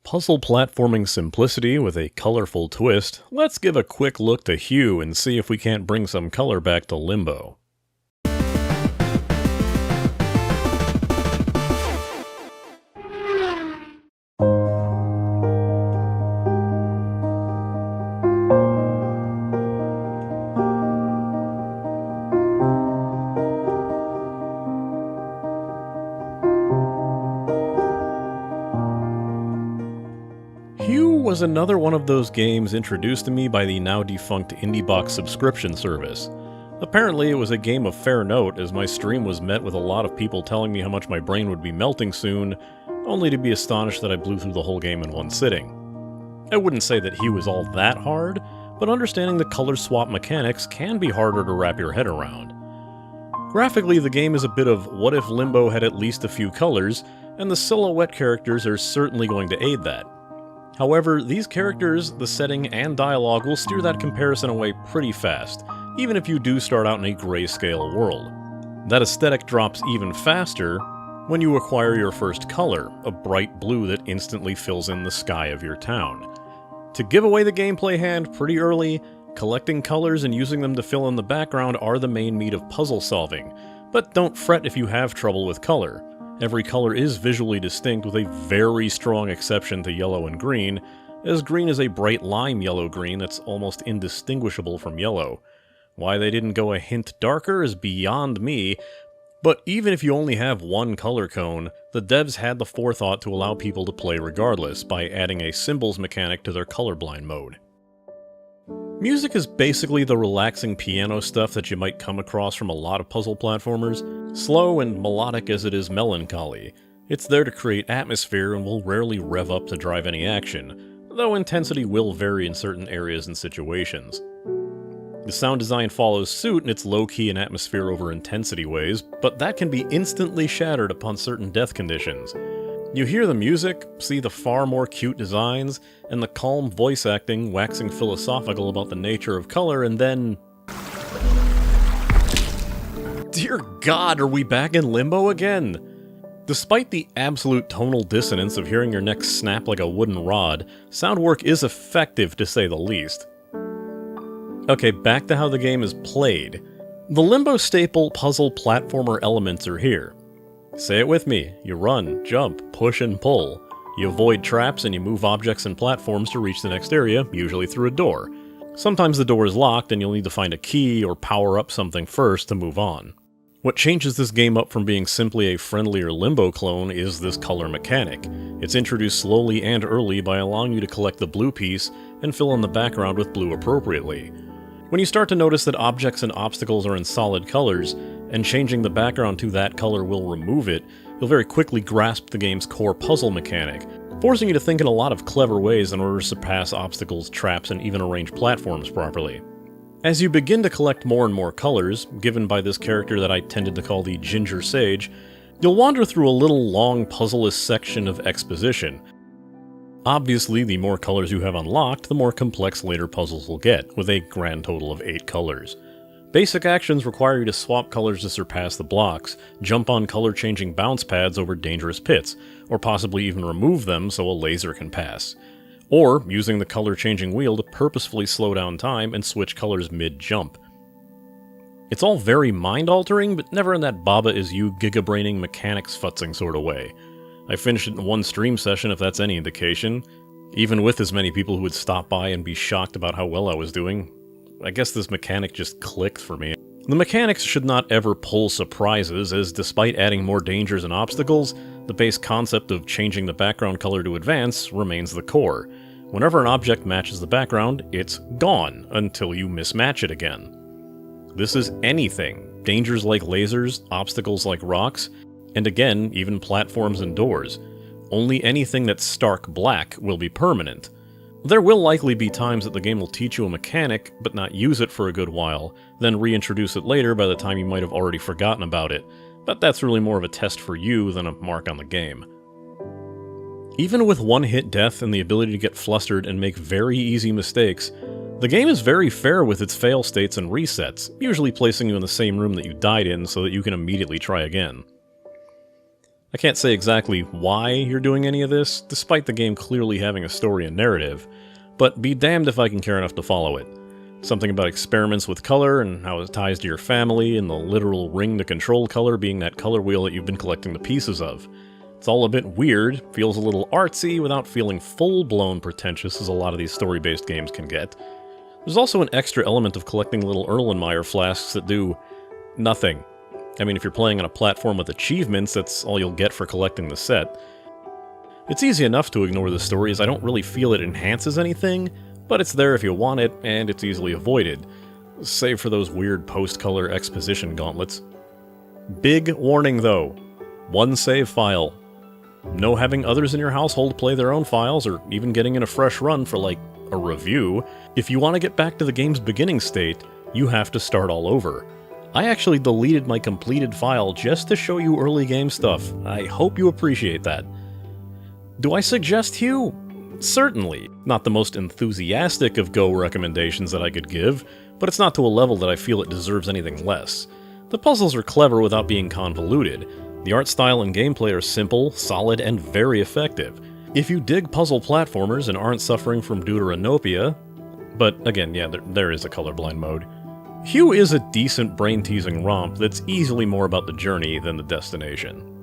puzzle platforming simplicity with a colorful twist, let's give a quick look to hue and see if we can't bring some color back to Limbo. Hue was another one of those games introduced to me by the now-defunct IndieBox subscription service. Apparently it was a game of fair note, as my stream was met with a lot of people telling me how much my brain would be melting soon, only to be astonished that I blew through the whole game in one sitting. I wouldn't say that Hue is all that hard, but understanding the color swap mechanics can be harder to wrap your head around. Graphically, the game is a bit of what if Limbo had at least a few colors, and the silhouette characters are certainly going to aid that. However, these characters, the setting, and dialogue will steer that comparison away pretty fast, even if you do start out in a grayscale world. That aesthetic drops even faster when you acquire your first color, a bright blue that instantly fills in the sky of your town. To give away the gameplay hand pretty early, collecting colors and using them to fill in the background are the main meat of puzzle solving, but don't fret if you have trouble with color. Every color is visually distinct, with a very strong exception to yellow and green, as green is a bright lime yellow-green that's almost indistinguishable from yellow. Why they didn't go a hint darker is beyond me, but even if you only have one color cone, the devs had the forethought to allow people to play regardless by adding a symbols mechanic to their colorblind mode. Music is basically the relaxing piano stuff that you might come across from a lot of puzzle platformers, slow and melodic as it is melancholy. It's there to create atmosphere and will rarely rev up to drive any action, though intensity will vary in certain areas and situations. The sound design follows suit in its low-key and atmosphere over intensity ways, but that can be instantly shattered upon certain death conditions. You hear the music, see the far more cute designs, and the calm voice acting waxing philosophical about the nature of color, and then... Dear God, are we back in Limbo again? Despite the absolute tonal dissonance of hearing your neck snap like a wooden rod, sound work is effective to say the least. Okay, back to how the game is played. The Limbo staple puzzle platformer elements are here. Say it with me. You run, jump, push, and pull. You avoid traps and you move objects and platforms to reach the next area, usually through a door. Sometimes the door is locked and you'll need to find a key or power up something first to move on. What changes this game up from being simply a friendlier Limbo clone is this color mechanic. It's introduced slowly and early by allowing you to collect the blue piece and fill in the background with blue appropriately. When you start to notice that objects and obstacles are in solid colors, and changing the background to that color will remove it, you'll very quickly grasp the game's core puzzle mechanic, forcing you to think in a lot of clever ways in order to surpass obstacles, traps, and even arrange platforms properly. As you begin to collect more and more colors, given by this character that I tended to call the Ginger Sage, you'll wander through a little long puzzle-less section of exposition. Obviously, the more colors you have unlocked, the more complex later puzzles will get, with a grand total of 8 colors. Basic actions require you to swap colors to surpass the blocks, jump on color-changing bounce pads over dangerous pits, or possibly even remove them so a laser can pass. Or using the color-changing wheel to purposefully slow down time and switch colors mid-jump. It's all very mind-altering, but never in that Baba is you gigabraining mechanics futzing sort of way. I finished it in one stream session if that's any indication. Even with as many people who would stop by and be shocked about how well I was doing, I guess this mechanic just clicked for me. The mechanics should not ever pull surprises, as despite adding more dangers and obstacles, the base concept of changing the background color to advance remains the core. Whenever an object matches the background, it's gone until you mismatch it again. This is anything. Dangers like lasers, obstacles like rocks, and again, even platforms and doors. Only anything that's stark black will be permanent. There will likely be times that the game will teach you a mechanic, but not use it for a good while, then reintroduce it later by the time you might have already forgotten about it, but that's really more of a test for you than a mark on the game. Even with one-hit death and the ability to get flustered and make very easy mistakes, the game is very fair with its fail states and resets, usually placing you in the same room that you died in so that you can immediately try again. I can't say exactly why you're doing any of this, despite the game clearly having a story and narrative, but be damned if I can care enough to follow it. Something about experiments with color and how it ties to your family, and the literal ring to control color being that color wheel that you've been collecting the pieces of. It's all a bit weird, feels a little artsy without feeling full-blown pretentious as a lot of these story-based games can get. There's also an extra element of collecting little Erlenmeyer flasks that do nothing. I mean, if you're playing on a platform with achievements, that's all you'll get for collecting the set. It's easy enough to ignore the story, as I don't really feel it enhances anything, but it's there if you want it, and it's easily avoided, save for those weird post-color exposition gauntlets. Big warning though, one save file. No having others in your household play their own files, or even getting in a fresh run for like a review. If you want to get back to the game's beginning state, you have to start all over. I actually deleted my completed file just to show you early game stuff. I hope you appreciate that. Do I suggest Hue? Certainly. Not the most enthusiastic of Go recommendations that I could give, but it's not to a level that I feel it deserves anything less. The puzzles are clever without being convoluted. The art style and gameplay are simple, solid, and very effective. If you dig puzzle platformers and aren't suffering from deuteranopia, but again, yeah, there is a colorblind mode, Hue is a decent brain-teasing romp that's easily more about the journey than the destination.